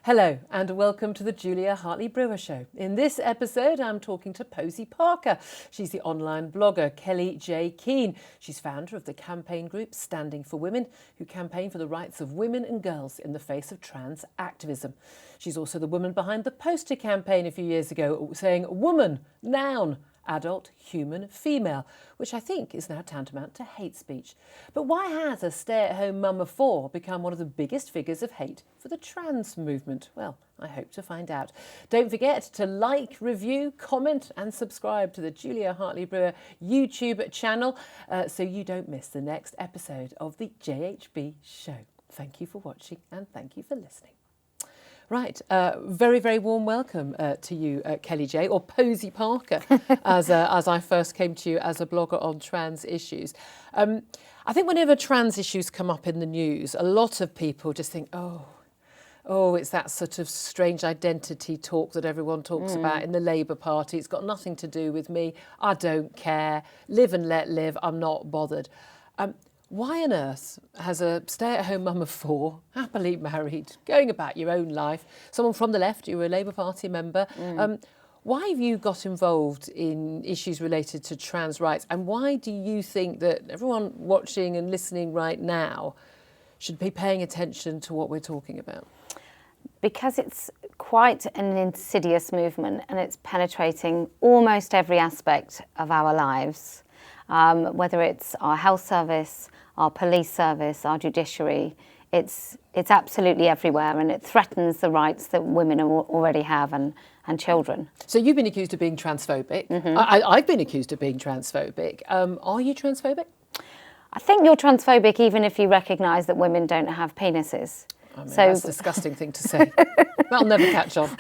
Hello and welcome to the Julia Hartley-Brewer Show. In this episode, I'm talking to Posie Parker. She's the online blogger Kellie-Jay Keen. She's founder of the campaign group Standing for Women, who campaign for the rights of women and girls in the face of trans activism. She's also the woman behind the poster campaign a few years ago saying woman, noun, adult, human, female, which I think is now tantamount to hate speech. But why has a stay-at-home mum of four become one of the biggest figures of hate for the trans movement? Well, I hope to find out. Don't forget to like, review, comment and subscribe to the Julia Hartley-Brewer YouTube channel so you don't miss the next episode of the JHB show. Thank you for watching and thank you for listening. Right, very, very warm welcome to you, Kellie-Jay, or Posie Parker, as I first came to you as a blogger on trans issues. I think whenever trans issues come up in the news, a lot of people just think, oh, it's that sort of strange identity talk that everyone talks about in the Labour Party. It's got nothing to do with me. I don't care. Live and let live. I'm not bothered. Why on earth has a stay-at-home mum of four, happily married, going about your own life, someone from the left, you were a Labour Party member, why have you got involved in issues related to trans rights? And why do you think that everyone watching and listening right now should be paying attention to what we're talking about? Because it's quite an insidious movement and it's penetrating almost every aspect of our lives. Whether it's our health service, our police service, our judiciary, it's absolutely everywhere, and it threatens the rights that women already have and children. So you've been accused of being transphobic. I've been accused of being transphobic. Are you transphobic? I think you're transphobic even if you recognise that women don't have penises. I mean, that's a disgusting thing to say. That'll never catch on.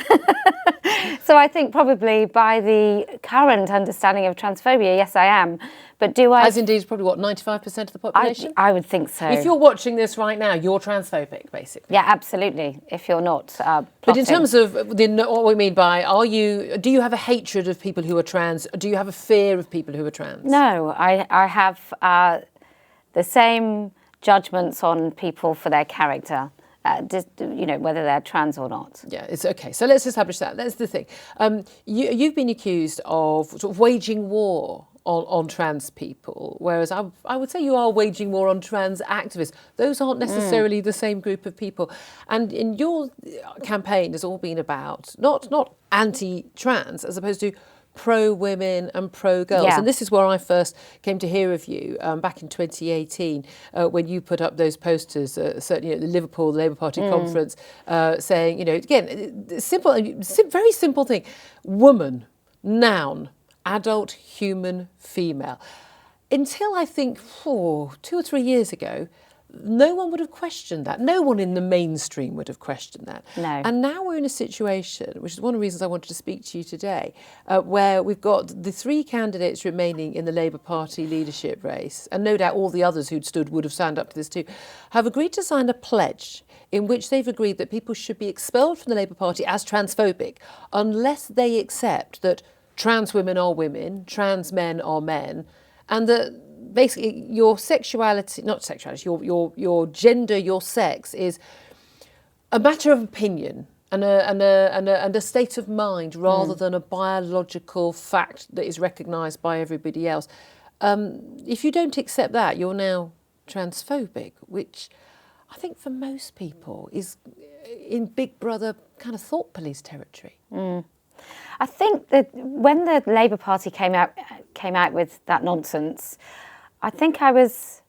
So I think probably by the current understanding of transphobia, yes, I am. But do I... As indeed, probably, what, 95% of the population? I would think so. If you're watching this right now, you're transphobic, basically. Yeah, absolutely, if you're not But in terms of what we mean by, do you have a hatred of people who are trans? Do you have a fear of people who are trans? No, I have the same judgments on people for their character. Whether they're trans or not. Yeah, it's okay. So let's establish that. That's the thing. You've been accused of sort of waging war on trans people, whereas I would say you are waging war on trans activists. Those aren't necessarily the same group of people. And in your campaign has all been about not anti-trans as opposed to pro-women and pro-girls. Yeah. And this is where I first came to hear of you back in 2018 when you put up those posters, certainly at the Liverpool Labour Party conference, saying, again, very simple thing, woman, noun, adult, human, female. Until I think 2 or 3 years ago, no one would have questioned that. No one in the mainstream would have questioned that. No. And now we're in a situation, which is one of the reasons I wanted to speak to you today, where we've got the 3 candidates remaining in the Labour Party leadership race, and no doubt all the others who'd stood would have signed up to this too, have agreed to sign a pledge in which they've agreed that people should be expelled from the Labour Party as transphobic unless they accept that trans women are women, trans men are men, and that basically your sexuality, not sexuality, your gender, your sex is a matter of opinion and a state of mind rather than a biological fact that is recognised by everybody else. If you don't accept that, you're now transphobic, which I think for most people is in Big Brother kind of thought police territory. I think that when the Labour Party came out with that nonsense, I think I was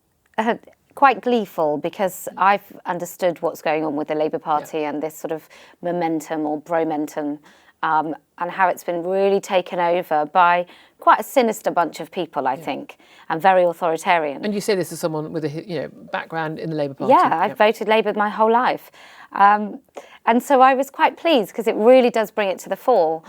quite gleeful because I've understood what's going on with the Labour Party and this sort of momentum or bromentum and how it's been really taken over by quite a sinister bunch of people, I think, and very authoritarian. And you say this as someone with a background in the Labour Party. Yeah, I've voted Labour my whole life. And so I was quite pleased because it really does bring it to the fore.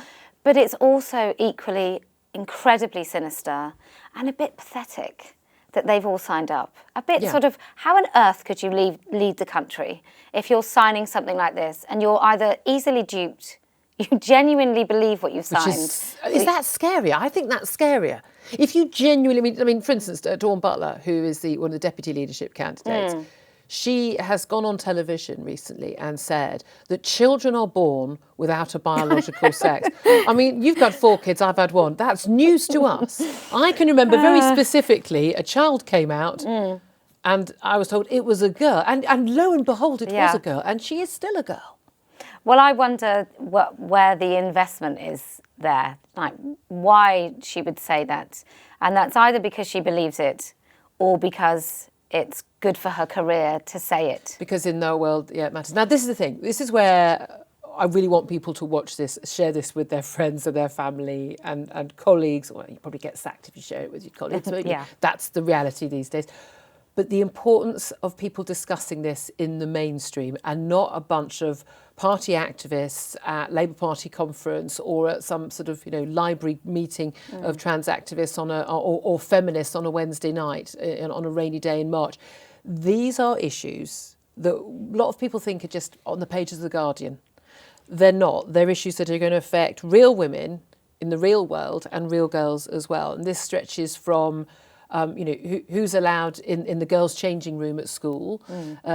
But it's also equally incredibly sinister and a bit pathetic that they've all signed up. A bit sort of, how on earth could you lead the country if you're signing something like this and you're either easily duped, you genuinely believe what you've signed. Is that scarier? I think that's scarier. If you genuinely, I mean, for instance, Dawn Butler, who is one of the deputy leadership candidates, She has gone on television recently and said that children are born without a biological sex. I mean, you've got 4 kids, I've had 1. That's news to us. I can remember very specifically a child came out and I was told it was a girl. And lo and behold, it was a girl. And she is still a girl. Well, I wonder where the investment is there, like why she would say that. And that's either because she believes it or because it's good for her career to say it. Because in their world, it matters. Now, this is the thing. This is where I really want people to watch this, share this with their friends and their family and colleagues. Well, you probably get sacked if you share it with your colleagues. But that's the reality these days. But the importance of people discussing this in the mainstream and not a bunch of party activists at Labour Party conference or at some sort of, library meeting of trans activists or feminists on a Wednesday night on a rainy day in March. These are issues that a lot of people think are just on the pages of The Guardian. They're not. They're issues that are going to affect real women in the real world and real girls as well. And this stretches from who's allowed in the girls' changing room at school,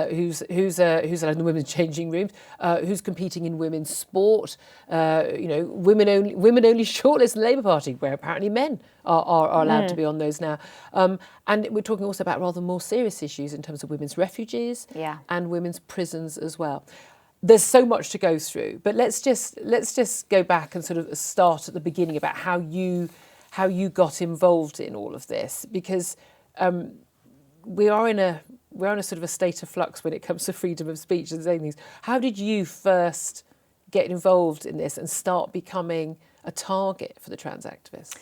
who's allowed in the women's changing rooms, who's competing in women's sport, women only shortlist in the Labour Party, where apparently men are allowed to be on those now. And we're talking also about rather more serious issues in terms of women's refuges and women's prisons as well. There's so much to go through, but let's just go back and sort of start at the beginning about how you got involved in all of this, because we are in a sort of a state of flux when it comes to freedom of speech and saying things. How did you first get involved in this and start becoming a target for the trans activists?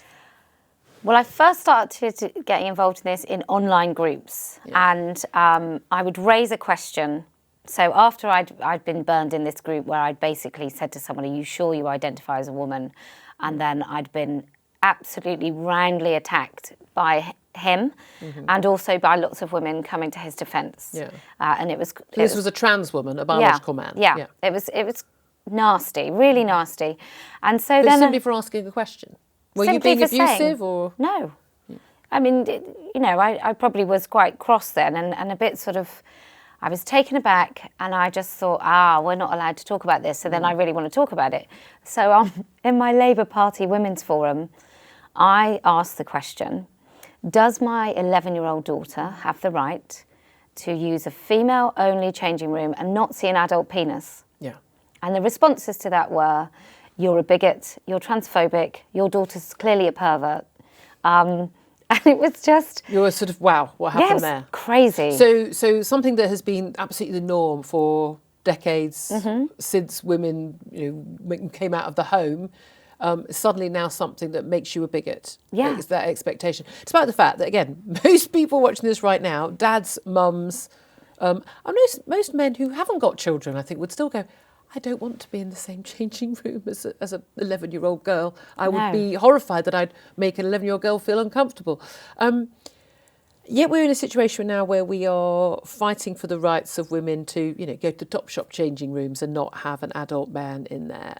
Well, I first started getting involved in this in online groups, and I would raise a question. So after I'd been burned in this group where I'd basically said to someone, "Are you sure you identify as a woman?" And then I'd been absolutely roundly attacked by him and also by lots of women coming to his defence. And this was a trans woman, a biological man. Yeah. It was nasty, really nasty. And so then simply for asking a question. Were you being abusive or no? I mean, I probably was quite cross then and a bit sort of. I was taken aback and I just thought, we're not allowed to talk about this. So then I really want to talk about it. So in my Labour Party Women's Forum, I asked the question, does my 11-year-old daughter have the right to use a female-only changing room and not see an adult penis? Yeah. And the responses to that were, you're a bigot, you're transphobic, your daughter's clearly a pervert. And it was just... You were sort of, wow, what happened there? Crazy. So something that has been absolutely the norm for decades since women came out of the home, suddenly now something that makes you a bigot. Yeah. It's that expectation. Despite the fact that, again, most people watching this right now, dads, mums, and most men who haven't got children, I think, would still go, I don't want to be in the same changing room as an 11-year-old girl. I would be horrified that I'd make an 11-year-old girl feel uncomfortable. Yet we're in a situation now where we are fighting for the rights of women to, go to Topshop changing rooms and not have an adult man in there.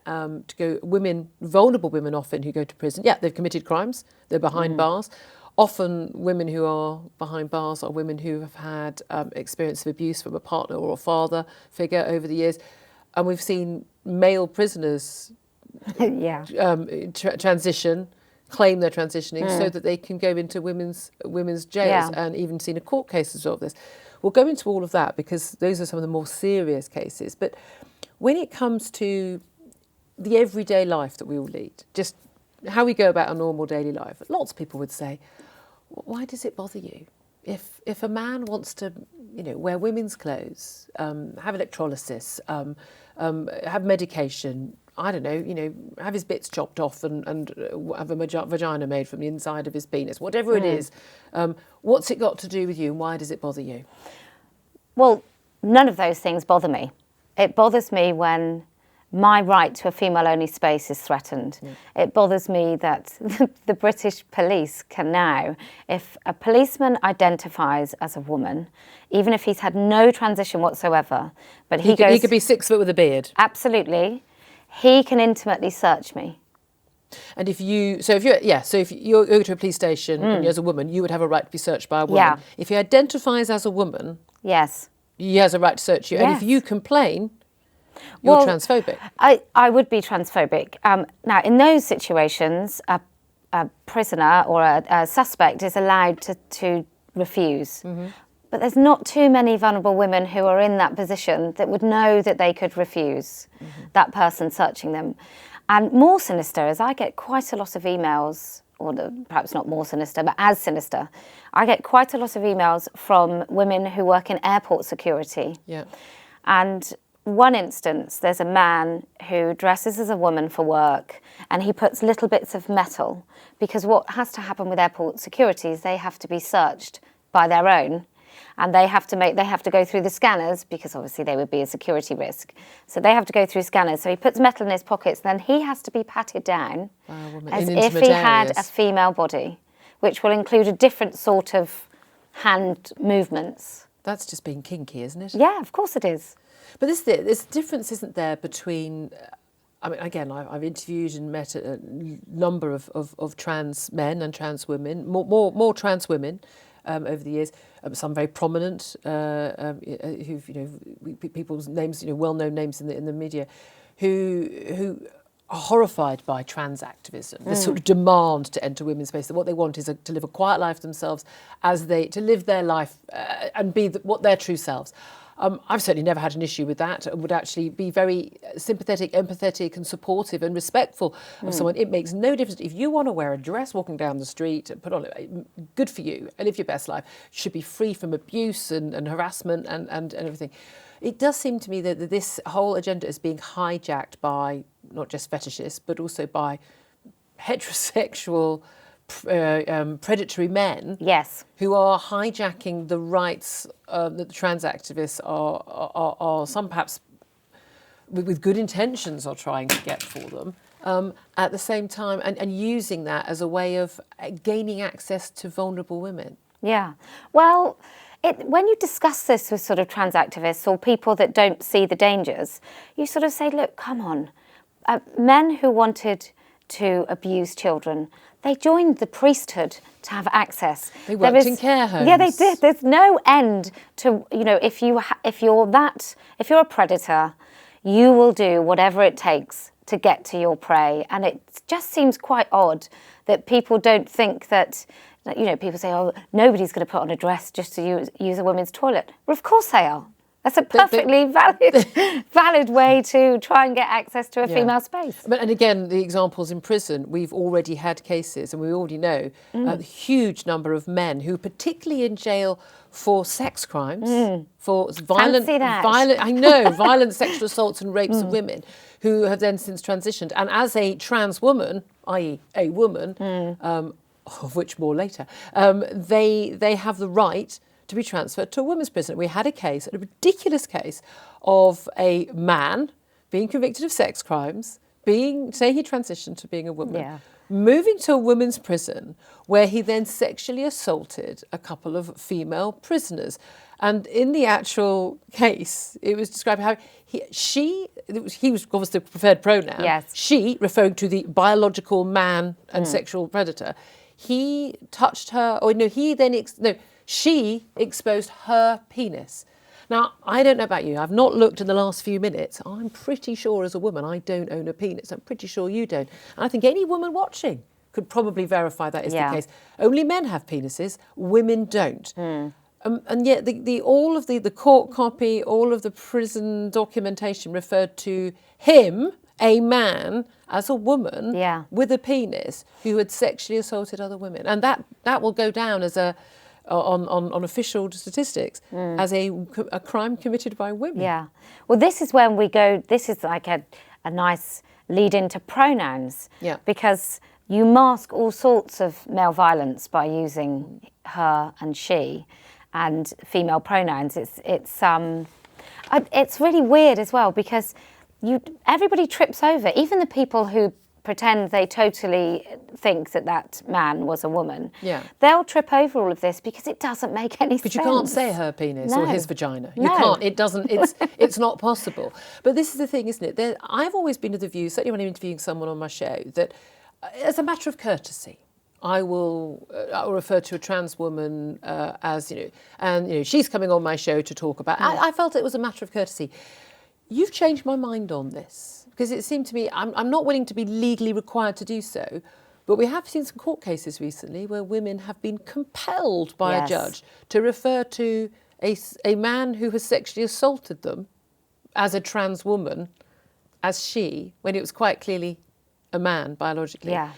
Vulnerable women often who go to prison. Yeah, they've committed crimes. They're behind bars. Often women who are behind bars are women who have had experience of abuse from a partner or a father figure over the years. And we've seen male prisoners transition, claim they're transitioning so that they can go into women's jails, and even seen a court case as well of this. We'll go into all of that because those are some of the more serious cases. But when it comes to the everyday life that we all lead, just how we go about a normal daily life, lots of people would say, why does it bother you? If a man wants to, wear women's clothes, have electrolysis, have medication, I don't know, have his bits chopped off and have a vagina made from the inside of his penis, whatever it is, what's it got to do with you and why does it bother you? Well, none of those things bother me. It bothers me when my right to a female-only space is threatened. It bothers me that the British police can now, if a policeman identifies as a woman, even if he's had no transition whatsoever, but he could be 6 foot with a beard. Absolutely. He can intimately search me. And if you go to a police station and you're as a woman, you would have a right to be searched by a woman. Yeah. If he identifies as a woman, yes, he has a right to search you. And if Yes. you complain, you're transphobic. I would be transphobic. Now, in those situations, a prisoner or a suspect is allowed to refuse. But there's not too many vulnerable women who are in that position that would know that they could refuse that person searching them. And more sinister is I get quite a lot of emails, or perhaps not more sinister, but as sinister. I get quite a lot of emails from women who work in airport security. Yeah. And one instance, there's a man who dresses as a woman for work, and he puts little bits of metal, because what has to happen with airport security is they have to be searched by their own, and they have to go through the scanners, because obviously they would be a security risk. So they have to go through scanners. So he puts metal in his pockets, then he has to be patted down as if he had a female body, which will include a different sort of hand movements. That's just being kinky, isn't it? Yeah, of course it is. But this difference, isn't there, between... I mean, again, I've interviewed and met a number of trans men and trans women, more trans women over the years. Some very prominent, who've, people's names, well-known names in the media, who are horrified by trans activism, the sort of demand to enter women's space, that what they want is to live a quiet life themselves, to live their life and be what their true selves. I've certainly never had an issue with that, and would actually be very sympathetic, empathetic and supportive and respectful of someone. It makes no difference. If you want to wear a dress walking down the street and put on it, good for you, and live your best life. You should be free from abuse and harassment and everything. It does seem to me that this whole agenda is being hijacked by not just fetishists, but also by heterosexual predatory men, yes, who are hijacking the rights that the trans activists are some perhaps with good intentions are trying to get for them, at the same time, and using that as a way of gaining access to vulnerable women. Yeah, well, when you discuss this with sort of trans activists or people that don't see the dangers, you sort of say, look, come on, men who wanted to abuse children, they joined the priesthood to have access. They worked in care homes. Yeah, they did. There's no end to, if you're a predator, you will do whatever it takes to get to your prey. And it just seems quite odd that people don't think that, people say, oh, nobody's going to put on a dress just to use a women's toilet. Well, of course they are. That's a perfectly valid way to try and get access to a female space. And again, the examples in prison, we've already had cases, and we already know a huge number of men who, particularly in jail for sex crimes, for violent sexual assaults and rapes of women, who have then since transitioned. And as a trans woman, i.e. a woman, of which more later, they have the right to be transferred to a women's prison. We had a ridiculous case of a man being convicted of sex crimes, say he transitioned to being a woman, moving to a women's prison where he then sexually assaulted a couple of female prisoners. And in the actual case, it was described how he was obviously the preferred pronoun. Yes. She, referring to the biological man and sexual predator, he touched her, she exposed her penis. Now, I don't know about you. I've not looked in the last few minutes. I'm pretty sure as a woman I don't own a penis. I'm pretty sure you don't. And I think any woman watching could probably verify that is the case. Only men have penises, women don't. And yet all of the court copy, all of the prison documentation referred to him, a man, as a woman with a penis who had sexually assaulted other women. And that will go down as on official statistics as a crime committed by women. Yeah. Well, this is when we go, this is like a nice lead into pronouns. Yeah. Because you mask all sorts of male violence by using her and she and female pronouns. It's really weird as well, because everybody trips over, even the people who pretend they totally think that man was a woman. Yeah. They'll trip over all of this because it doesn't make any sense. But you can't say her penis or his vagina. You can't. It doesn't. It's not possible. But this is the thing, isn't it? I've always been of the view, certainly when I'm interviewing someone on my show, that as a matter of courtesy, I'll refer to a trans woman as, and she's coming on my show to talk about. I felt it was a matter of courtesy. You've changed my mind on this, because it seemed to me I'm not willing to be legally required to do so, but we have seen some court cases recently where women have been compelled by a judge to refer to a man who has sexually assaulted them as a trans woman, as she, when it was quite clearly a man biologically. Yeah.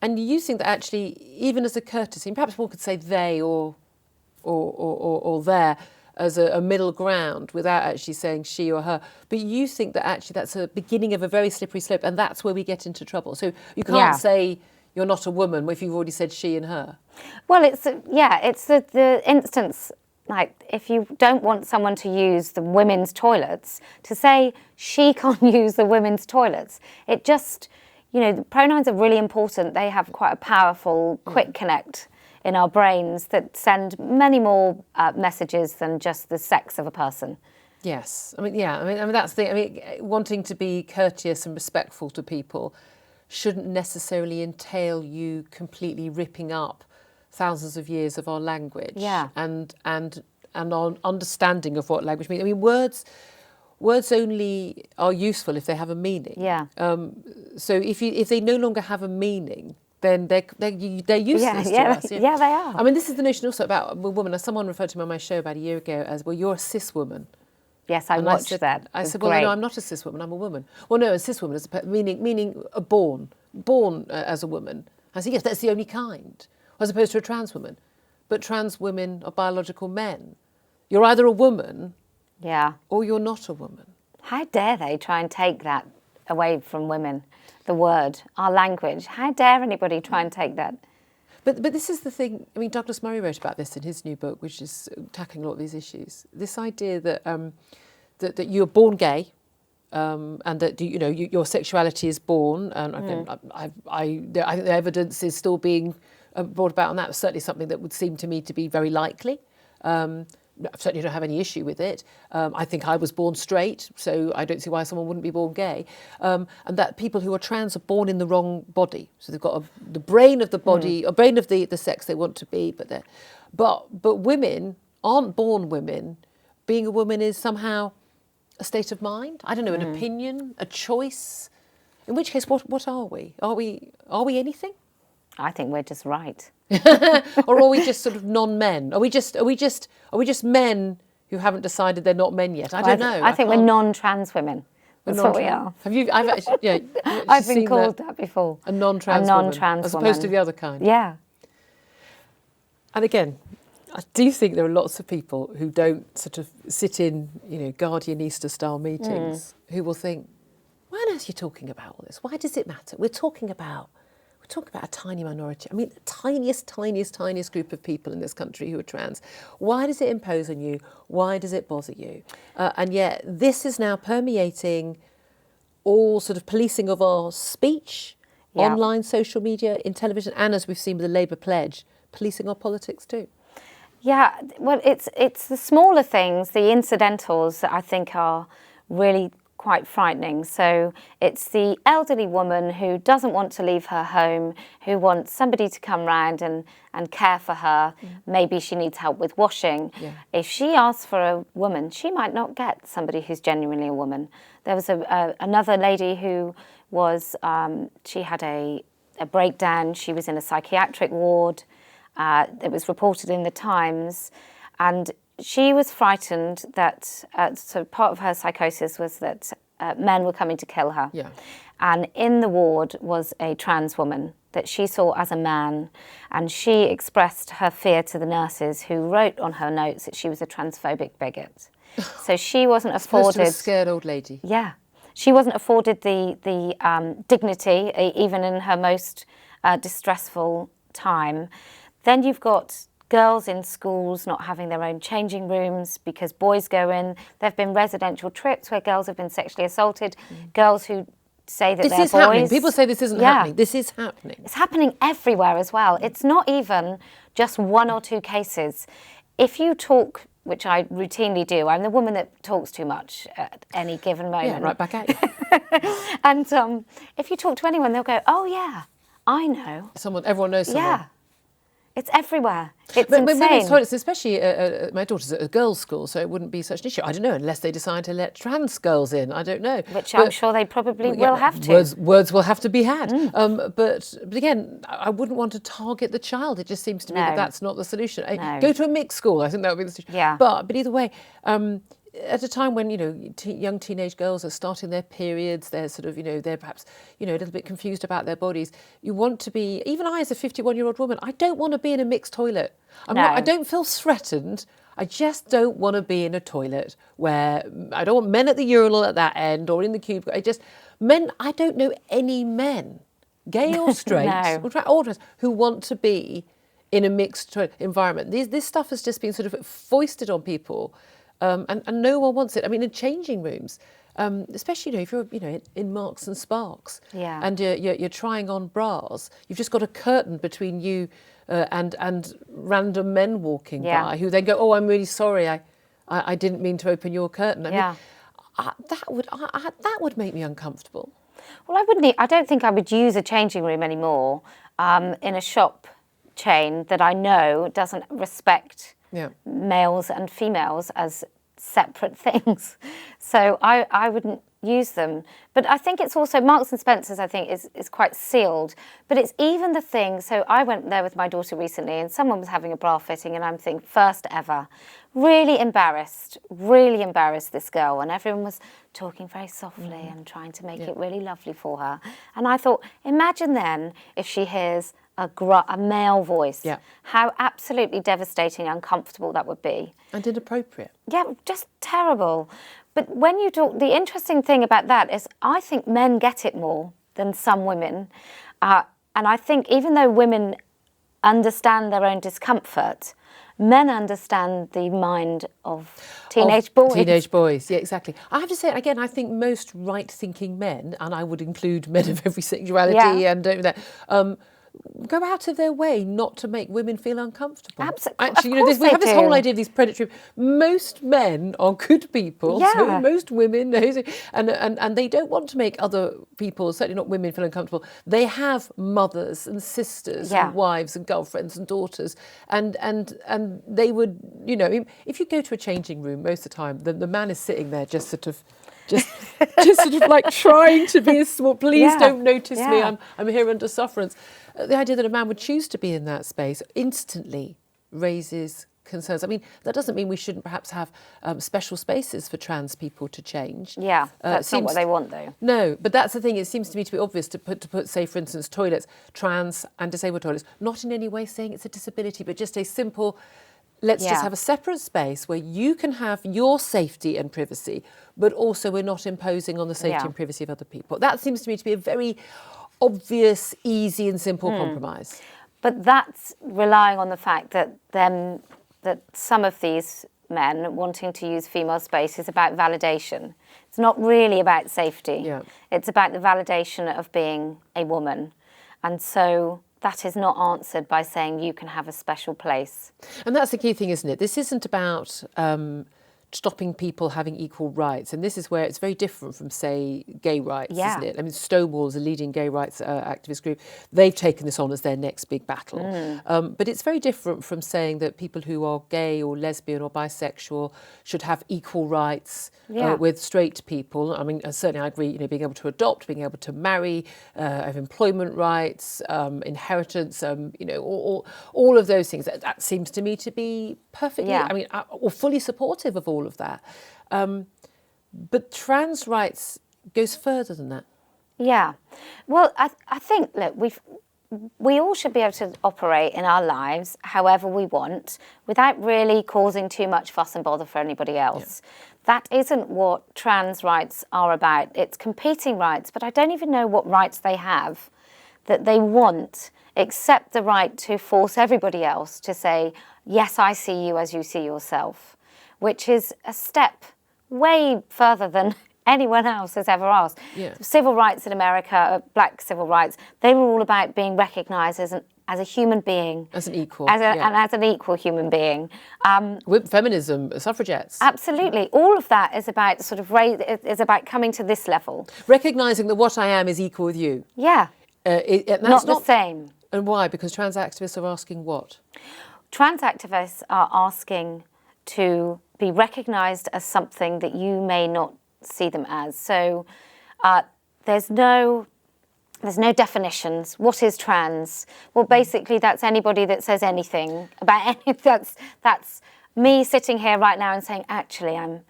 And you think that actually, even as a courtesy, and perhaps one could say they or there as a middle ground without actually saying she or her, but you think that actually that's a beginning of a very slippery slope, and that's where we get into trouble. So you can't say you're not a woman if you've already said she and her. Well, it's the instance, like, if you don't want someone to use the women's toilets, to say she can't use the women's toilets. It just, the pronouns are really important. They have quite a powerful, quick connect in our brains that send many more messages than just the sex of a person. Yes. I mean, that's the thing. Wanting to be courteous and respectful to people shouldn't necessarily entail you completely ripping up thousands of years of our language and our understanding of what language means. I mean, words only are useful if they have a meaning. Yeah. So if they no longer have a meaning, then they're useless to us. Yeah, they are. I mean, this is the notion also about a woman. As someone referred to me on my show about a year ago as, well, you're a cis woman. Yes, I watched that. I said, well, no, I'm not a cis woman. I'm a woman. Well, no, a cis woman is meaning a born as a woman. I said, yes, that's the only kind, as opposed to a trans woman. But trans women are biological men. You're either a woman, or you're not a woman. How dare they try and take that away from women? The word, our language. How dare anybody try and take that? But this is the thing. I mean, Douglas Murray wrote about this in his new book, which is tackling a lot of these issues. This idea that that you're born gay, and that your sexuality is born. And again, I think the evidence is still being brought about on that. Certainly, something that would seem to me to be very likely. I certainly don't have any issue with it. I think I was born straight, so I don't see why someone wouldn't be born gay. And that people who are trans are born in the wrong body. So they've got the brain of the body, or brain of the sex they want to be, but women aren't born women. Being a woman is somehow a state of mind. I don't know, an opinion, a choice. In which case, what are we? Are we anything? I think we're just right. Or are we just sort of non-men? Are we just men who haven't decided they're not men yet? I don't know. I think we're non-trans women. That's what we are. I've been called that before. A non-trans woman, as opposed to the other kind. Yeah. And again, I do think there are lots of people who don't sort of sit in, Guardianista style meetings who will think, why on earth are you talking about all this? Why does it matter? We're talking about a tiny minority. I mean, the tiniest group of people in this country who are trans. Why does it impose on you? Why does it bother you? And yet this is now permeating all sort of policing of our speech, online, social media, in television, and as we've seen with the Labour pledge, policing our politics too. Yeah, well, it's the smaller things, the incidentals that I think are really quite frightening. So it's the elderly woman who doesn't want to leave her home, who wants somebody to come round and care for her. Maybe she needs help with washing. Yeah. If she asks for a woman, she might not get somebody who's genuinely a woman. There was another lady who was, she had a breakdown. She was in a psychiatric ward. It was reported in the Times, and she was frightened that, so part of her psychosis was that men were coming to kill her. Yeah. And in the ward was a trans woman that she saw as a man, and she expressed her fear to the nurses, who wrote on her notes that she was a transphobic bigot. So she wasn't afforded... A scared old lady. Yeah. She wasn't afforded the dignity, even in her most distressful time. Then you've got girls in schools not having their own changing rooms because boys go in. There have been residential trips where girls have been sexually assaulted. Girls who say that they're boys. Happening. People say this isn't happening. This is happening. It's happening everywhere as well. It's not even just one or two cases. If you talk, which I routinely do, I'm the woman that talks too much at any given moment. Yeah, right back at you. And if you talk to anyone, they'll go, oh yeah, I know. Everyone knows someone. Yeah. It's everywhere. It's But insane. women's toilets, especially my daughter's at a girls' school, so it wouldn't be such an issue. I don't know, unless they decide to let trans girls in. I don't know. Which I'm sure they probably will have to. Words will have to be had. But again, I wouldn't want to target the child. It just seems to me that that's not the solution. No. Go to a mixed school. I think that would be the solution. Yeah. But either way, at a time when, young teenage girls are starting their periods, they're sort of, they're perhaps, a little bit confused about their bodies. You want to be, even I as a 51-year-old woman, I don't want to be in a mixed toilet. I don't feel threatened. I just don't want to be in a toilet where I don't want men at the urinal at that end or in the cubicle. I don't know any men, gay or straight, or trans, who want to be in a mixed toilet environment. This stuff has just been sort of foisted on people. And no one wants it. I mean, in changing rooms, especially if you're in Marks and Sparks, and you're trying on bras, you've just got a curtain between you and random men walking by who then go, "Oh, I'm really sorry, I didn't mean to open your curtain." I mean, that would make me uncomfortable. Well, I don't think I would use a changing room anymore in a shop chain that I know doesn't respect males and females as separate things. So I wouldn't use them. But I think it's also, Marks and Spencer's, I think, is quite sealed. But it's even the thing, so I went there with my daughter recently and someone was having a bra fitting and I'm thinking, first ever. Really embarrassed, this girl. And everyone was talking very softly and trying to make it really lovely for her. And I thought, imagine then if she hears a male voice, how absolutely devastating, uncomfortable that would be. And inappropriate. Yeah, just terrible. But when you talk, the interesting thing about that is I think men get it more than some women. And I think even though women understand their own discomfort, men understand the mind of teenage boys. Teenage boys, yeah, exactly. I have to say, again, I think most right-thinking men, and I would include men of every sexuality and that, go out of their way not to make women feel uncomfortable. Absolutely. Actually, we have this whole idea of these predatory. Most men are good people, so most women, and they don't want to make other people, certainly not women, feel uncomfortable. They have mothers and sisters and wives and girlfriends and daughters, and they would, if you go to a changing room, most of the time, the man is sitting there just sort of like trying to be small. Please don't notice me. I'm here under sufferance. The idea that a man would choose to be in that space instantly raises concerns. I mean, that doesn't mean we shouldn't perhaps have special spaces for trans people to change. Yeah, that's not what they want, though. No, but that's the thing. It seems to me to be obvious to put, say, for instance, toilets, trans and disabled toilets, not in any way saying it's a disability, but just a simple. Let's just have a separate space where you can have your safety and privacy, but also we're not imposing on the safety and privacy of other people. That seems to me to be a very obvious, easy and simple compromise. But that's relying on the fact that some of these men wanting to use female space is about validation. It's not really about safety. Yeah. It's about the validation of being a woman. And so that is not answered by saying you can have a special place. And that's the key thing, isn't it? This isn't about stopping people having equal rights. And this is where it's very different from, say, gay rights, isn't it? I mean, Stonewall is a leading gay rights activist group. They've taken this on as their next big battle. But it's very different from saying that people who are gay or lesbian or bisexual should have equal rights with straight people. I mean, certainly I agree, being able to adopt, being able to marry, have employment rights, inheritance, all of those things. That seems to me to be perfectly, or fully supportive of all of that. But trans rights goes further than that. Yeah. Well, I think, look, we all should be able to operate in our lives however we want without really causing too much fuss and bother for anybody else. Yeah. That isn't what trans rights are about. It's competing rights, but I don't even know what rights they have that they want, except the right to force everybody else to say, yes, I see you as you see yourself, which is a step way further than anyone else has ever asked. Yeah. Civil rights in America, black civil rights, they were all about being recognised as a human being. As an equal. And as an equal human being. Feminism, suffragettes. Absolutely. All of that is about is about coming to this level. Recognising that what I am is equal with you. Yeah. And Not the same. And why? Because trans activists are asking what? Trans activists are asking to be recognised as something that you may not see them as. So there's no definitions. What is trans? Well, basically, that's anybody that says anything about any. That's me sitting here right now and saying, actually, I'm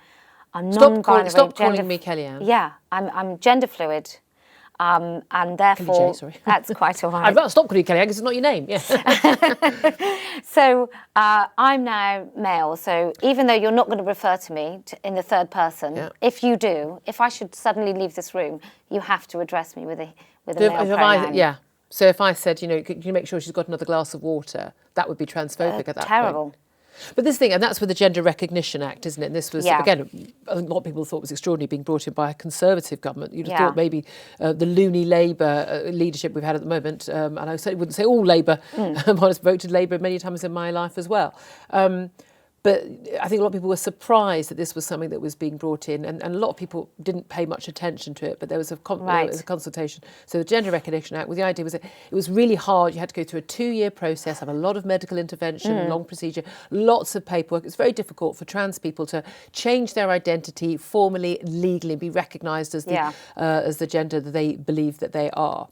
non-binary. Stop calling me Kelly-Ann. Yeah, I'm gender fluid. And therefore, that's quite all right. I've stopped calling you Kelly-Ann because it's not your name. Yeah. So I'm now male. So even though you're not going to refer to me in the third person, if you do, if I should suddenly leave this room, you have to address me with a male pronoun. So if I said, can you make sure she's got another glass of water, that would be transphobic at that terrible. point. But this thing, and that's with the Gender Recognition Act, isn't it? And this was, again, I think a lot of people thought was extraordinary being brought in by a Conservative government. You'd have thought maybe the loony Labour leadership we've had at the moment, and I certainly wouldn't say all Labour, I've voted Labour many times in my life as well. But I think a lot of people were surprised that this was something that was being brought in, and a lot of people didn't pay much attention to it, but there was a consultation. So the Gender Recognition Act, well, the idea was that it was really hard. You had to go through a 2-year process, have a lot of medical intervention, long procedure, lots of paperwork. It's very difficult for trans people to change their identity formally, legally, and be recognised as the gender that they believe that they are.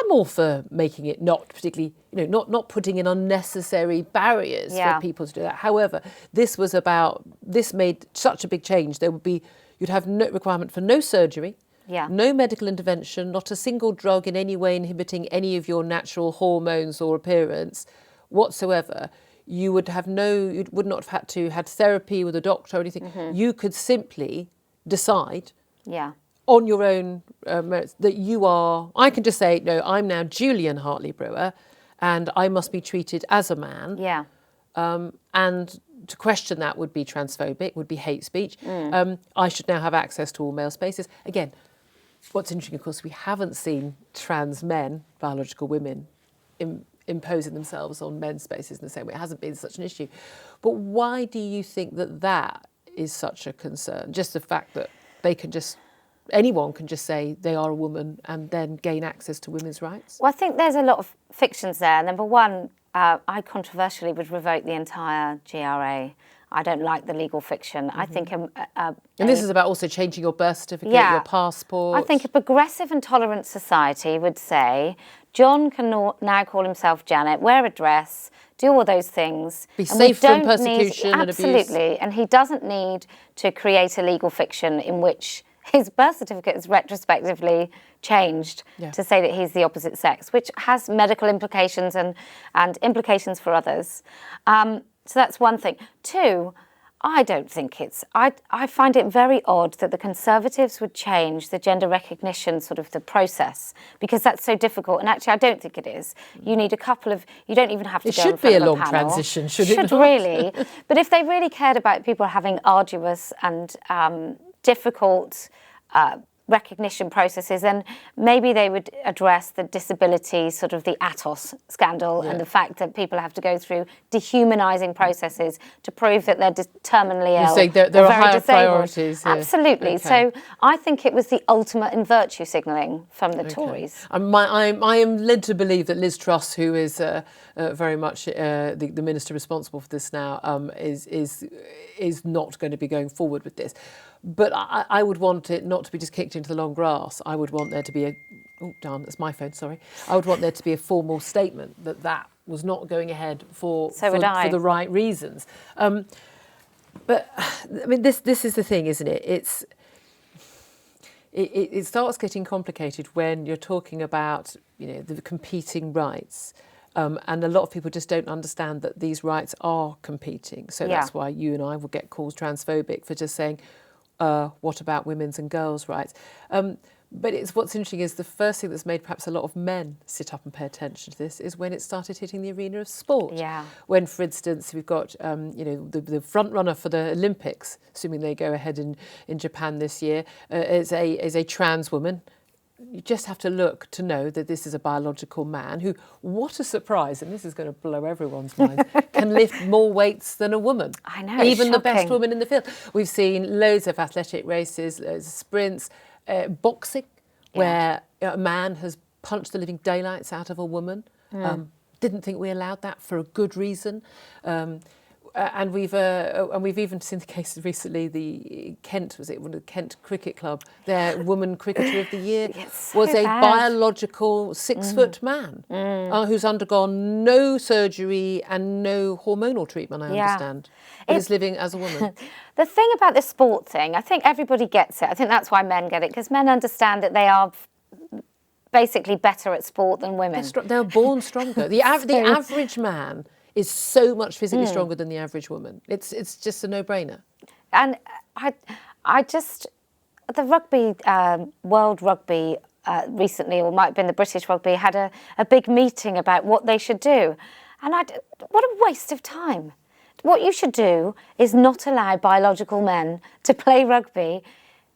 I'm all for making it not particularly, not putting in unnecessary barriers for people to do that. However, this made such a big change. You'd have no requirement for no surgery, no medical intervention, not a single drug in any way inhibiting any of your natural hormones or appearance whatsoever. You would not have had to have therapy with a doctor or anything. You could simply decide on your own merits that I can just say, no, I'm now Julian Hartley-Brewer and I must be treated as a man. Yeah. And to question that would be transphobic, would be hate speech. I should now have access to all male spaces. Again, what's interesting, of course, we haven't seen trans men, biological women, imposing themselves on men's spaces in the same way. It hasn't been such an issue. But why do you think that is such a concern? Just the fact that anyone can just say they are a woman and then gain access to women's rights? Well, I think there's a lot of fictions there. Number one, I controversially would revoke the entire GRA. I don't like the legal fiction. I think... and this is about also changing your birth certificate, your passport. I think a progressive and tolerant society would say, John can now call himself Janet, wear a dress, do all those things. Be safe from persecution and abuse. Absolutely. And he doesn't need to create a legal fiction in which his birth certificate is retrospectively changed to say that he's the opposite sex, which has medical implications and implications for others. So that's one thing. Two, I don't think I find it very odd that the Conservatives would change the gender recognition sort of the process, because that's so difficult. And actually, I don't think it is. You need you don't even have to go in front of a panel. It should be a long transition, should it not? Should really. But if they really cared about people having arduous and difficult recognition processes, then maybe they would address the disability, sort of the Atos scandal, and the fact that people have to go through dehumanising processes to prove that they're terminally ill. You say there are higher priorities. Absolutely. So I think it was the ultimate in virtue signalling from the Tories. I am led to believe that Liz Truss, who is very much the minister responsible for this now, is not going to be going forward with this. But I would want it not to be just kicked into the long grass. I would want there to be that's my phone, sorry. I would want there to be a formal statement that was not going ahead for the right reasons. But I mean, this is the thing, isn't it? It starts getting complicated when you're talking about the competing rights. And a lot of people just don't understand that these rights are competing. So that's why you and I will get called transphobic for just saying, what about women's and girls' rights? But what's interesting is the first thing that's made perhaps a lot of men sit up and pay attention to this is when it started hitting the arena of sport. Yeah. When, for instance, we've got the front runner for the Olympics, assuming they go ahead in Japan this year, is a trans woman. You just have to look to know that this is a biological man who, what a surprise, and this is going to blow everyone's minds, can lift more weights than a woman. I know, even the best woman in the field. We've seen loads of athletic races, loads of sprints, boxing, where a man has punched the living daylights out of a woman. Didn't think we allowed that for a good reason. And we've even seen the case recently. The Kent, was it, the Kent Cricket Club, their Woman Cricketer of the Year was a biological 6-foot man who's undergone no surgery and no hormonal treatment, I understand, but is living as a woman. The thing about the sport thing, I think everybody gets it. I think that's why men get it, because men understand that they are basically better at sport than women. They're born stronger. The average man is so much physically stronger than the average woman. It's just a no-brainer. And I just, the rugby, World Rugby recently, or might have been the British Rugby, had a big meeting about what they should do. And what a waste of time. What you should do is not allow biological men to play rugby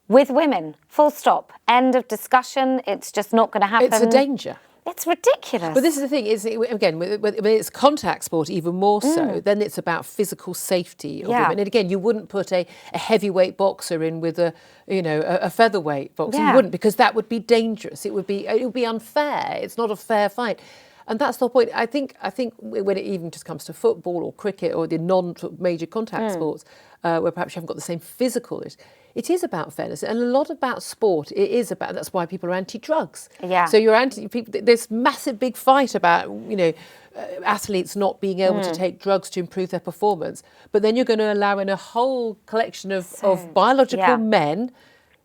with women. Full stop. End of discussion. It's just not going to happen. It's a danger. It's ridiculous. But this is the thing, is again, when it's contact sport even more so, then it's about physical safety of women. And again, you wouldn't put a heavyweight boxer in with a featherweight boxer. You wouldn't, because that would be dangerous. It would be unfair. It's not a fair fight. And that's the point. I think when it even just comes to football or cricket or the non-major contact sports, where perhaps you haven't got the same physical, it is about fairness, and a lot about sport. It is about. That's why people are anti-drugs. Yeah. So you're this massive big fight about athletes not being able to take drugs to improve their performance, but then you're going to allow in a whole collection of biological men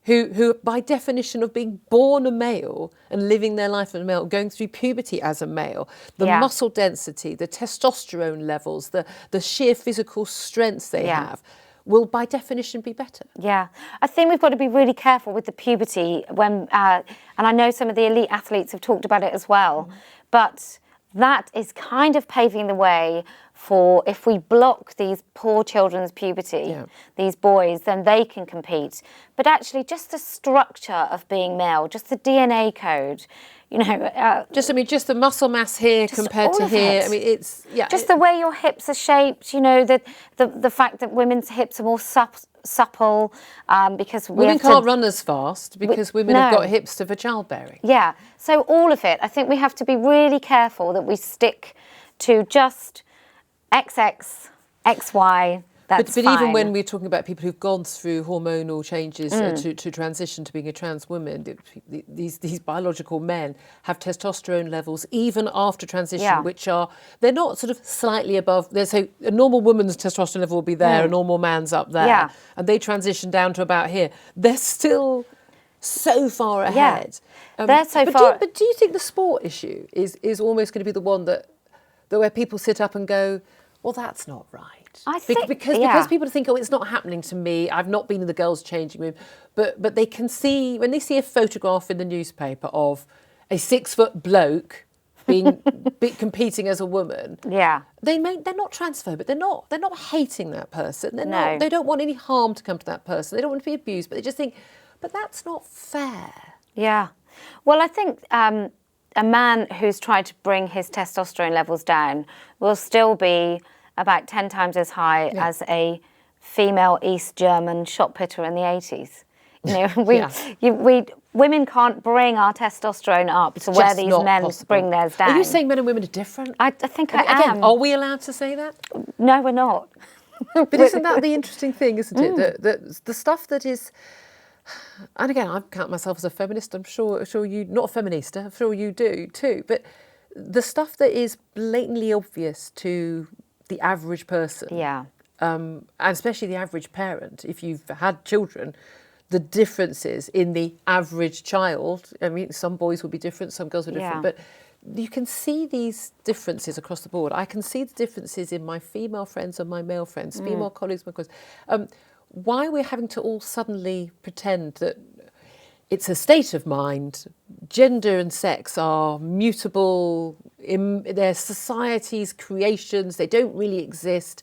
who, by definition of being born a male and living their life as a male, going through puberty as a male, the muscle density, the testosterone levels, the sheer physical strengths they have, will by definition be better. Yeah, I think we've got to be really careful with the puberty when, and I know some of the elite athletes have talked about it as well, but that is kind of paving the way for, if we block these poor children's puberty, these boys, then they can compete. But actually just the structure of being male, just the DNA code, just the muscle mass here compared to here. I mean, it's just the way your hips are shaped. The fact that women's hips are more supple because women can't run as fast because women have got hips for childbearing. Yeah, so all of it. I think we have to be really careful that we stick to just XX, XY. But even when we're talking about people who've gone through hormonal changes to transition to being a trans woman, these biological men have testosterone levels even after transition, which they're not sort of slightly above. So a normal woman's testosterone level will be there, a normal man's up there, and they transition down to about here. They're still so far ahead. They're so far. But do you think the sport issue is almost going to be the one that where people sit up and go, well, that's not right? I think because people think, oh, it's not happening to me. I've not been in the girls' changing room, but they can see when they see a photograph in the newspaper of a 6-foot bloke being competing as a woman. Yeah, they're not transphobic. They're not hating that person. They don't want any harm to come to that person. They don't want to be abused, but they just think, but that's not fair. Yeah, well, I think a man who's tried to bring his testosterone levels down will still be about 10 times as high as a female East German shot putter in the 80s. Women can't bring our testosterone up to where these men bring theirs down. Are you saying men and women are different? I think I am. Again, are we allowed to say that? No, we're not. But isn't that the interesting thing, isn't it? The stuff that is... And again, I count myself as a feminist. I'm sure you, not a feminist, I'm sure you do too. But the stuff that is blatantly obvious to the average person, and especially the average parent, if you've had children, the differences in the average child. I mean, some boys will be different, some girls will be different, but you can see these differences across the board. I can see the differences in my female friends and my male friends, female colleagues, my colleagues. Why we're having to all suddenly pretend that it's a state of mind. Gender and sex are mutable, they're society's creations, they don't really exist.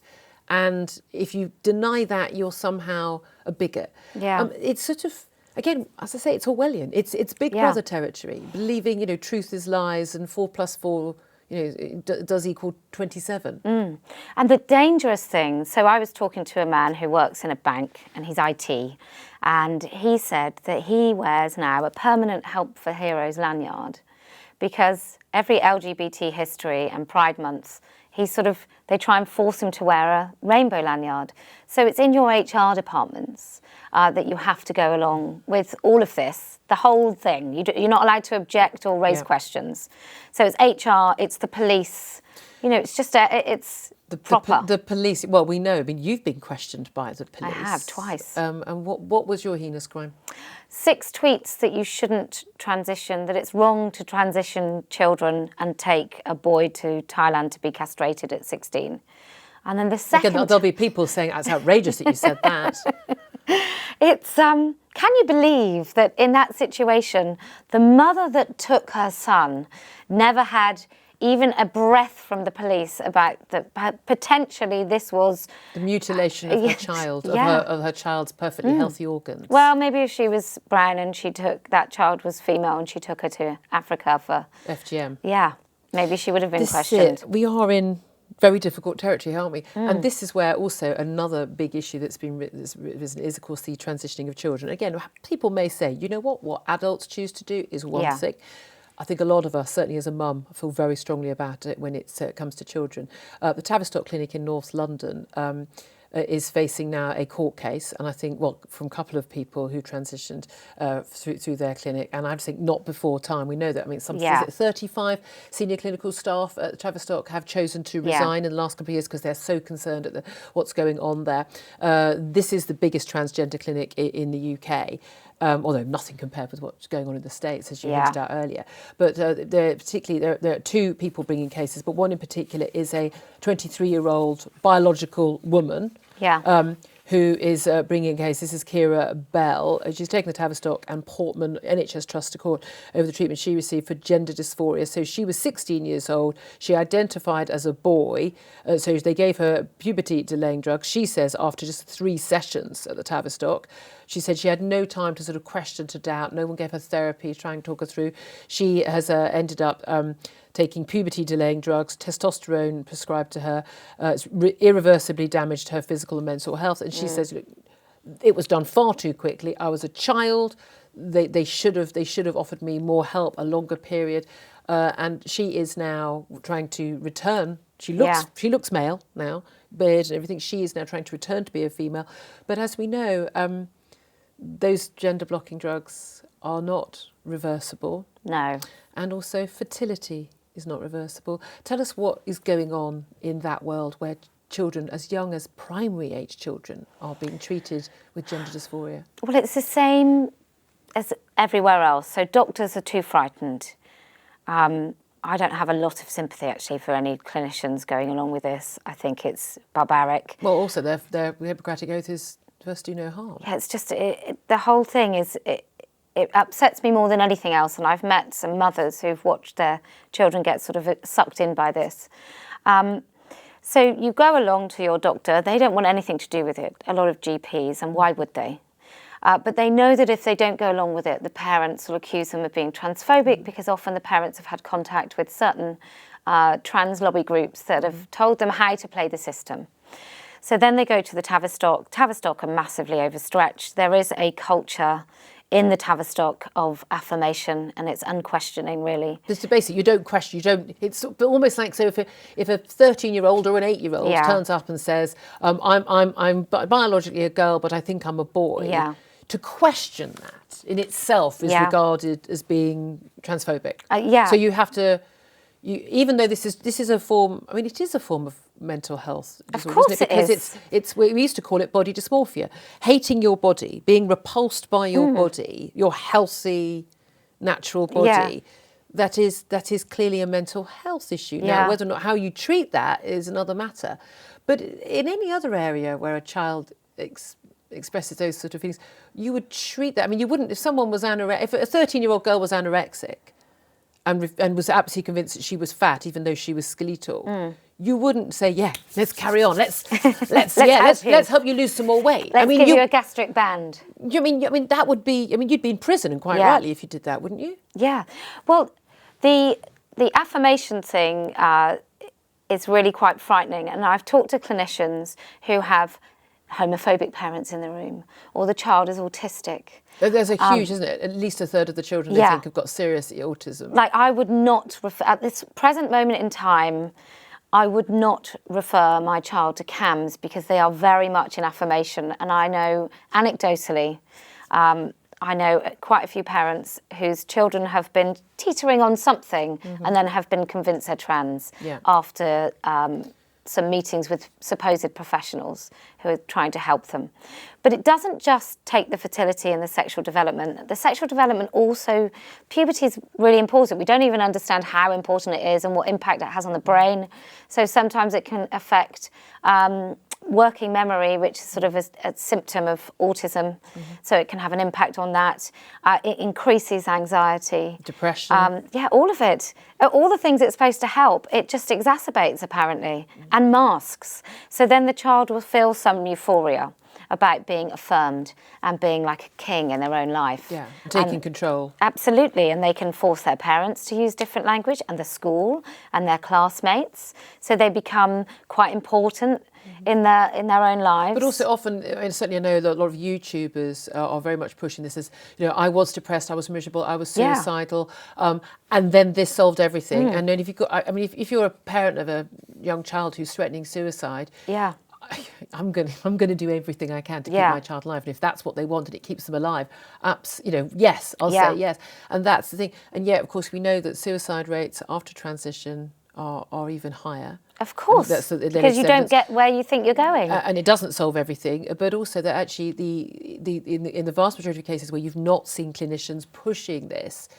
And if you deny that, you're somehow a bigot. Yeah. It's sort of, again, as I say, it's Orwellian. It's Big Brother territory, believing, truth is lies and 4 + 4 does equal 27. And the dangerous thing, so I was talking to a man who works in a bank and he's IT, and he said that he wears now a permanent Help for Heroes lanyard because every LGBT history and Pride Month, they try and force him to wear a rainbow lanyard. So it's in your HR departments that you have to go along with all of this, the whole thing. You're not allowed to object or raise questions. So it's HR, it's the police. It's just it's proper. The police. Well, we know. I mean, you've been questioned by the police. I have twice. And what was your heinous crime? 6 tweets that you shouldn't transition, that it's wrong to transition children and take a boy to Thailand to be castrated at 16. And then the second... Again, there'll be people saying it's outrageous that you said that. It's, can you believe that in that situation, the mother that took her son never had even a breath from the police about that potentially this was... The mutilation of her child, of her child's perfectly healthy organs. Well, maybe if she was brown and that child was female and she took her to Africa for... FGM. Yeah, maybe she would have been questioned. We are in very difficult territory, aren't we? And this is where also another big issue that's risen is, of course, the transitioning of children. Again, people may say, you know what adults choose to do is one thing. I think a lot of us, certainly as a mum, feel very strongly about it when it comes to children. The Tavistock Clinic in North London is facing now a court case, and I think, from a couple of people who transitioned through their clinic, and I think not before time. We know that. I mean, 35 senior clinical staff at Tavistock have chosen to resign in the last couple of years because they're so concerned at what's going on there. This is the biggest transgender clinic in the UK. Although nothing compared with what's going on in the States, as you hinted out earlier. But there are 2 people bringing cases, but one in particular is a 23-year-old biological woman who is bringing a case. This is Kira Bell. She's taken the Tavistock and Portman NHS Trust to court over the treatment she received for gender dysphoria. So she was 16 years old. She identified as a boy. So they gave her puberty-delaying drugs. She says after just 3 sessions at the Tavistock, she said she had no time to sort of question, to doubt. No one gave her therapy, trying to talk her through. She has ended up taking puberty-delaying drugs, testosterone prescribed to her. It's irreversibly damaged her physical and mental health. And she says, look, it was done far too quickly. I was a child. They should have offered me more help, a longer period. And she is now trying to return. She looks male now, beard and everything. She is now trying to return to be a female. But as we know, those gender-blocking drugs are not reversible. No. And also fertility is not reversible. Tell us what is going on in that world where children as young as primary age children are being treated with gender dysphoria. Well, it's the same as everywhere else. So doctors are too frightened. I don't have a lot of sympathy, actually, for any clinicians going along with this. I think it's barbaric. Well, also, their Hippocratic Oath is first do no harm. Yeah, it's just, the whole thing is, it upsets me more than anything else. And I've met some mothers who've watched their children get sort of sucked in by this. So you go along to your doctor. They don't want anything to do with it, a lot of GPs, and why would they? But they know that if they don't go along with it, the parents will accuse them of being transphobic, because often the parents have had contact with certain trans lobby groups that have told them how to play the system. So then they go to the Tavistock. Tavistock are massively overstretched. There is a culture in the Tavistock of affirmation, and it's unquestioning, really. Just basically, you don't question, it's almost like, so if a 13-year-old or an 8-year-old turns up and says, I'm biologically a girl, but I think I'm a boy, to question that in itself is regarded as being transphobic. So you have to, even though this is a form, I mean, it is a form of mental health disorder, of course, isn't it? Because it's we used to call it body dysmorphia, hating your body, being repulsed by your body, your healthy, natural body. That is clearly a mental health issue. Now, whether or not how you treat that is another matter. But in any other area where a child expresses those sort of feelings, you would treat that. I mean, you wouldn't, if someone was if a 13-year-old girl was anorexic and was absolutely convinced that she was fat, even though she was skeletal, you wouldn't say, let's carry on. Let's help you lose some more weight. Let's give you a gastric band. I mean, that would be, you'd be in prison, and quite rightly, if you did that, wouldn't you? Yeah. Well, the affirmation thing is really quite frightening. And I've talked to clinicians who have homophobic parents in the room, or the child is autistic. There's a huge, isn't it? At least a third of the children they think have got serious autism. Like, I would not refer, at this present moment in time, I would not refer my child to CAMHS because they are very much in affirmation. And I know anecdotally, I know quite a few parents whose children have been teetering on something and then have been convinced they're trans after some meetings with supposed professionals who are trying to help them. But it doesn't just take the fertility and the sexual development. The sexual development also, puberty is really important. We don't even understand how important it is and what impact it has on the brain. So sometimes it can affect working memory, which is sort of a symptom of autism. So it can have an impact on that. It increases anxiety. Depression. All of it. All the things it's supposed to help, it just exacerbates, apparently, and masks. So then the child will feel some euphoria about being affirmed and being like a king in their own life. Yeah, taking control. Absolutely, and they can force their parents to use different language and the school and their classmates. So they become quite important in their own lives. But also often, and certainly I know that a lot of YouTubers are very much pushing this as, I was depressed, I was miserable, I was suicidal, and then this solved everything. And then if you've got, if you're a parent of a young child who's threatening suicide, I'm going to do everything I can to keep my child alive. And if that's what they want and it keeps them alive, yes, I'll say yes. And that's the thing. And yet, of course, we know that suicide rates after transition are even higher. Of course, because you don't get where you think you're going. And it doesn't solve everything, but also that actually in the vast majority of cases where you've not seen clinicians pushing this,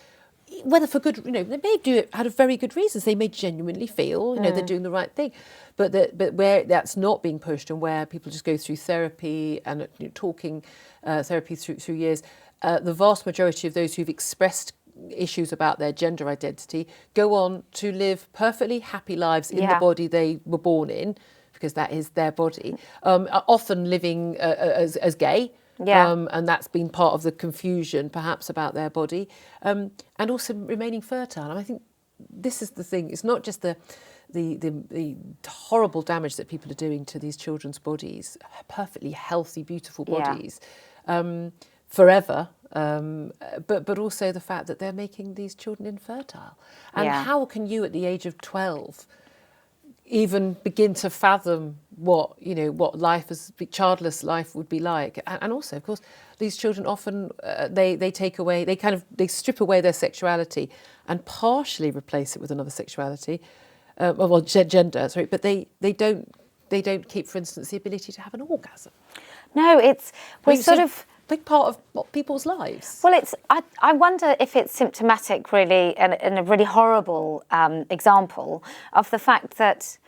whether for good, they may do it out of very good reasons. They may genuinely feel, they're doing the right thing, but where that's not being pushed and where people just go through therapy and talking therapy through years, the vast majority of those who've expressed issues about their gender identity go on to live perfectly happy lives in the body they were born in, because that is their body, often living as gay. And that's been part of the confusion perhaps about their body, and also remaining fertile. And I think this is the thing, it's not just the horrible damage that people are doing to these children's bodies, perfectly healthy, beautiful bodies, forever, but also the fact that they're making these children infertile. And how can you at the age of 12 even begin to fathom what childless life would be like? And also, of course, these children often they strip away their sexuality and partially replace it with another sexuality, gender. Sorry, but they don't keep, for instance, the ability to have an orgasm. No, we're sort of big part of people's lives. Well, I wonder if it's symptomatic, really, and a really horrible example of the fact that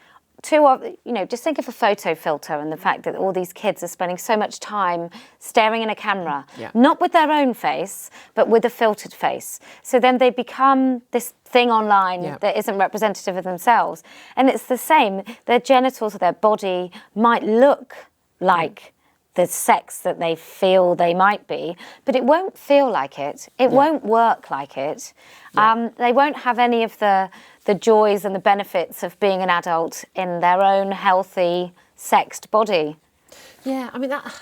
just think of a photo filter and the fact that all these kids are spending so much time staring in a camera, not with their own face, but with a filtered face. So then they become this thing online that isn't representative of themselves. And it's the same. Their genitals or their body might look like the sex that they feel they might be, but it won't feel like it. It won't work like it. They won't have any of the joys and the benefits of being an adult in their own healthy, sexed body. Yeah, I mean, that's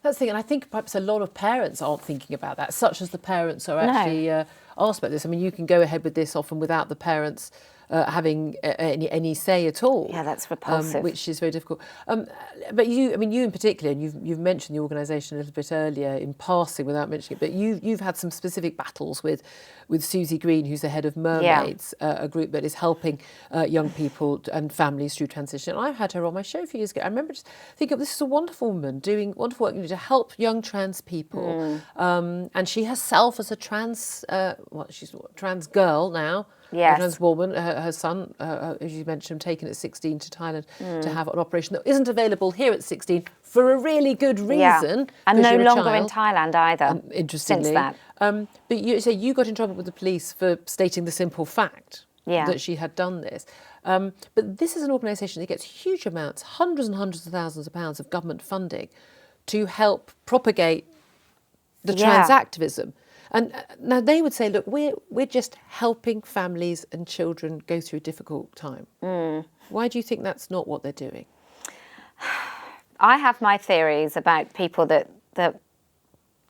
the thing. And I think perhaps a lot of parents aren't thinking about that, such as the parents are actually asked about this. I mean, you can go ahead with this often without the parents having any say at all. Yeah, that's repulsive. Which is very difficult. But you in particular, and you've mentioned the organisation a little bit earlier in passing without mentioning it, but you've had some specific battles with Susie Green, who's the head of Mermaids, a group that is helping young people and families through transition. And I've had her on my show a few years ago. I remember just thinking, this is a wonderful woman doing wonderful work to help young trans people. And she herself as a trans, she's a trans girl now. Yes. A trans woman, her son, as you mentioned, taken at 16 to Thailand to have an operation that isn't available here at 16 for a really good reason. And no longer in Thailand either. Interestingly. Since that. But you got in trouble with the police for stating the simple fact that she had done this. But this is an organisation that gets huge amounts, hundreds and hundreds of thousands of pounds of government funding to help propagate the trans activism. And now they would say, look, we're just helping families and children go through a difficult time. Why do you think that's not what they're doing? I have my theories about people that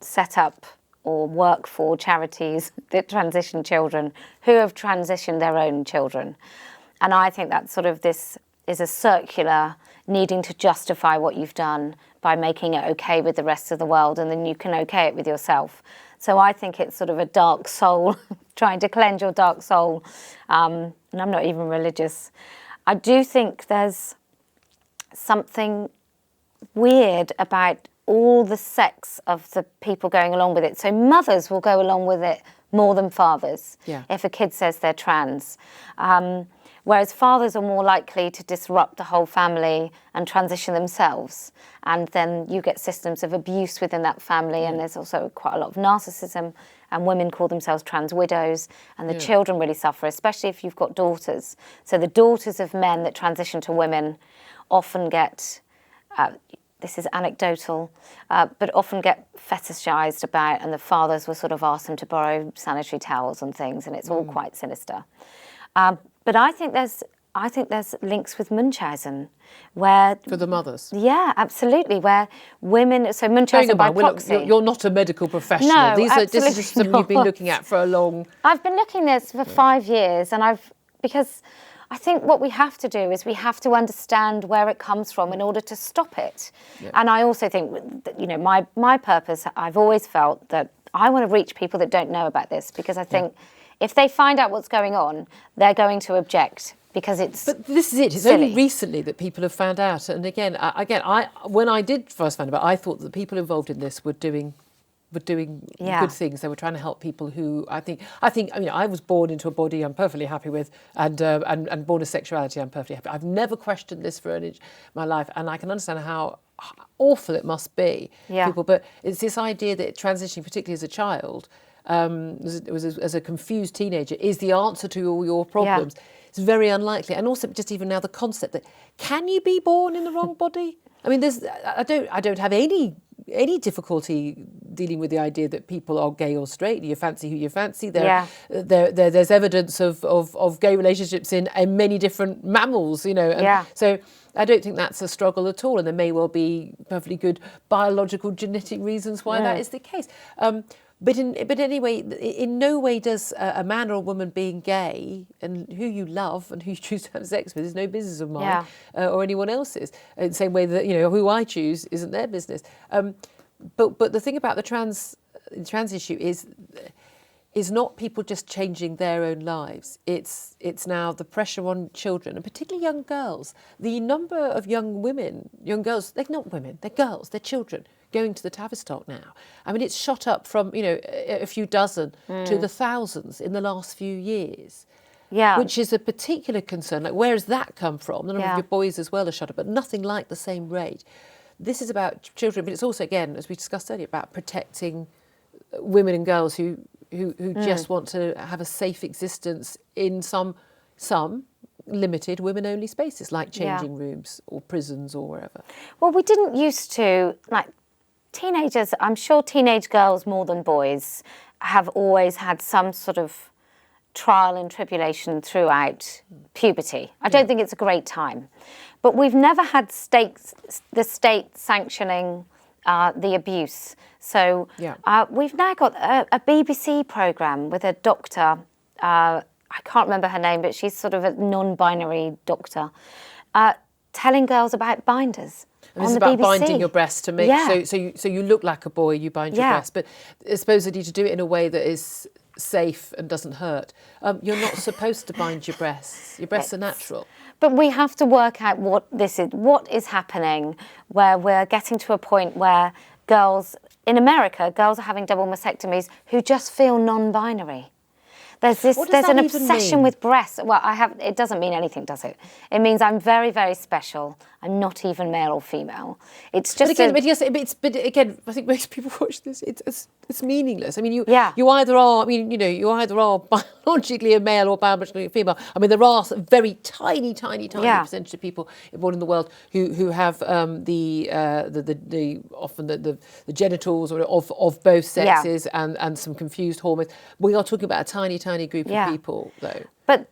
set up or work for charities that transition children who have transitioned their own children. And I think that sort of this is a circular needing to justify what you've done by making it okay with the rest of the world, and then you can okay it with yourself. So I think it's sort of a dark soul, trying to cleanse your dark soul. And I'm not even religious. I do think there's something weird about all the sex of the people going along with it. So mothers will go along with it more than fathers if a kid says they're trans. Whereas fathers are more likely to disrupt the whole family and transition themselves. And then you get systems of abuse within that family. And there's also quite a lot of narcissism. And women call themselves trans widows. And the children really suffer, especially if you've got daughters. So the daughters of men that transition to women often get... this is anecdotal, but often get fetishized about, and the fathers will sort of ask them to borrow sanitary towels and things, and it's all quite sinister. But I think there's links with Munchausen, where for the mothers. Yeah, absolutely. Where women, so Munchausen by proxy. You're not a medical professional. No, This is just something you've been looking at for a long. I've been looking at this for 5 years, and because I think what we have to do is we have to understand where it comes from in order to stop it. Yeah. And I also think that, my purpose, I've always felt that I want to reach people that don't know about this, because I think if they find out what's going on, they're going to object, because it's But this is it. It's silly. only recently that people have found out. And again, when I did first find out, I thought that the people involved in this were doing good things. They wwere trying to help people who I think I was born into a body I'm perfectly happy with, and born a sexuality I'm perfectly happy. I've never questioned this for an inch of my life, and I can understand how awful it must be for people. But it's this idea that transitioning, particularly as a child, as a confused teenager, is the answer to all your problems. It's very unlikely. And also just even now the concept that can you be born in the wrong body? I mean, I don't have any difficulty dealing with the idea that people are gay or straight. You fancy who you fancy. There's evidence of gay relationships in many different mammals, So I don't think that's a struggle at all. And there may well be perfectly good biological genetic reasons why that is the case. But anyway, in no way does a man or a woman being gay and who you love and who you choose to have sex with is no business of mine or anyone else's. In the same way that who I choose isn't their business. But the thing about the trans issue is not people just changing their own lives. It's now the pressure on children, and particularly young girls. The number of young girls, they're not women, they're girls, they're children, going to the Tavistock now. I mean, it's shot up from, a few dozen to the thousands in the last few years. Yeah. Which is a particular concern. Like, where has that come from? The number of your boys as well are shut up, but nothing like the same rate. This is about children, but it's also, again, as we discussed earlier, about protecting women and girls who just want to have a safe existence in some limited women-only spaces, like changing rooms or prisons or wherever. Well, we didn't used to, like, teenagers, I'm sure teenage girls more than boys have always had some sort of trial and tribulation throughout puberty. I don't think it's a great time. But we've never had the state sanctioning the abuse. So we've now got a BBC programme with a doctor, I can't remember her name, but she's sort of a non-binary doctor, telling girls about binders. And it's about binding your breast to make so you look like a boy, you bind your breast, but supposedly to do it in a way that is safe and doesn't hurt. You're not supposed to bind your breasts. Your breasts are natural. But we have to work out what is happening, where we're getting to a point where in America, girls are having double mastectomies who just feel non-binary. There's an obsession with breasts. Well, it doesn't mean anything, does it? It means I'm very, very special. I'm not even male or female. It's just. But again, I think most people watch this. It's meaningless. I mean, you either are. I mean, you either are biologically a male or biologically a female. I mean, there are very tiny percentage of people born in the world who have often the genitals of both sexes and some confused hormones. We are talking about a tiny group of people, though. But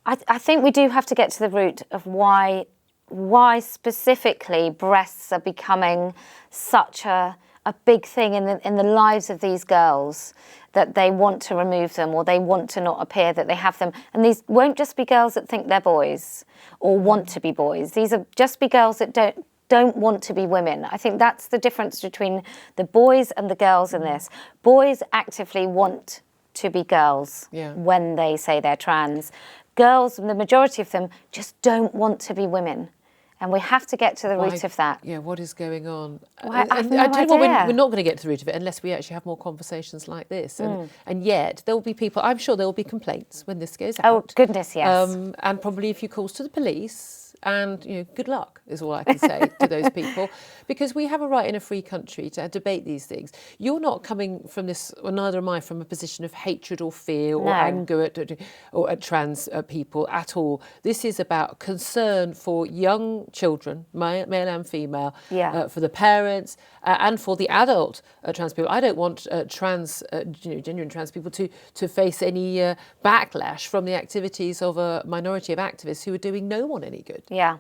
I think we do have to get to the root of why why specifically breasts are becoming such a big thing in the lives of these girls, that they want to remove them or they want to not appear that they have them. And these won't just be girls that think they're boys or want to be boys. These are just be girls that don't want to be women. I think that's the difference between the boys and the girls in this. Boys actively want to be girls when they say they're trans. Girls, the majority of them, just don't want to be women. And we have to get to the root of that. Yeah, what is going on? Well, I have I tell you what, idea. we're not going to get to the root of it unless we actually have more conversations like this. And yet, there will be people, I'm sure there will be complaints when this goes out. Oh, goodness, yes. And probably a few calls to the police. And, good luck is all I can say to those people, because we have a right in a free country to debate these things. You're not coming from this, or neither am I, from a position of hatred or fear or anger at trans people at all. This is about concern for young children, male and female, for the parents and for the adult trans people. I don't want genuine trans people to face any backlash from the activities of a minority of activists who are doing no one any good. Yeah.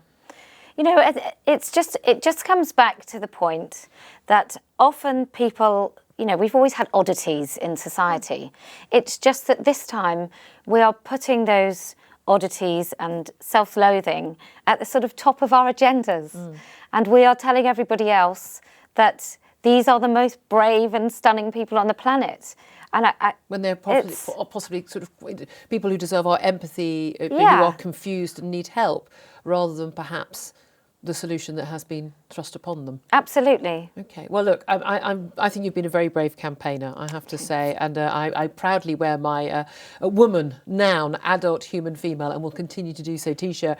It just comes back to the point that often people, we've always had oddities in society. It's just that this time we are putting those oddities and self-loathing at the sort of top of our agendas. And we are telling everybody else that these are the most brave and stunning people on the planet. And when they're possibly sort of people who deserve our empathy, who are confused and need help, rather than perhaps the solution that has been thrust upon them. Absolutely. Okay. Well, look, I think you've been a very brave campaigner, I have to say, and I proudly wear my woman, noun, adult, human, female, and will continue to do so T-shirt,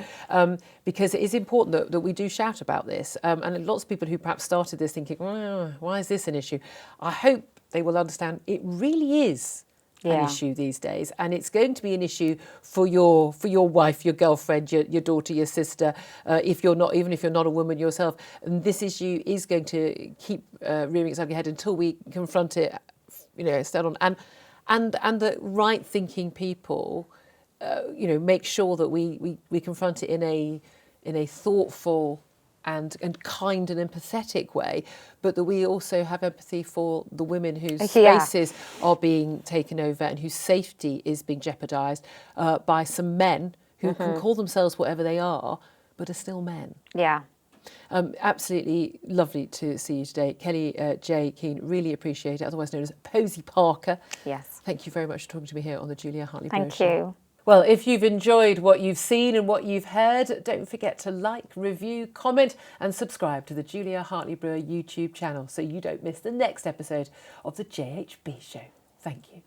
because it is important that we do shout about this. And lots of people who perhaps started this thinking, why is this an issue? I hope they will understand it really is an issue these days, and it's going to be an issue for your wife, your girlfriend, your daughter, your sister, even if you're not a woman yourself. And this issue is going to keep rearing its ugly head until we confront it, stand on and the right thinking people, make sure that we confront it in a thoughtful and kind and empathetic way, but that we also have empathy for the women whose spaces are being taken over and whose safety is being jeopardised by some men who can call themselves whatever they are, but are still men. Yeah. Absolutely lovely to see you today. Kellie-Jay Keen, really appreciate it, otherwise known as Posie Parker. Yes. Thank you very much for talking to me here on the Julia Hartley-Brewer Show. Thank you. Well, if you've enjoyed what you've seen and what you've heard, don't forget to like, review, comment and subscribe to the Julia Hartley-Brewer YouTube channel so you don't miss the next episode of the JHB Show. Thank you.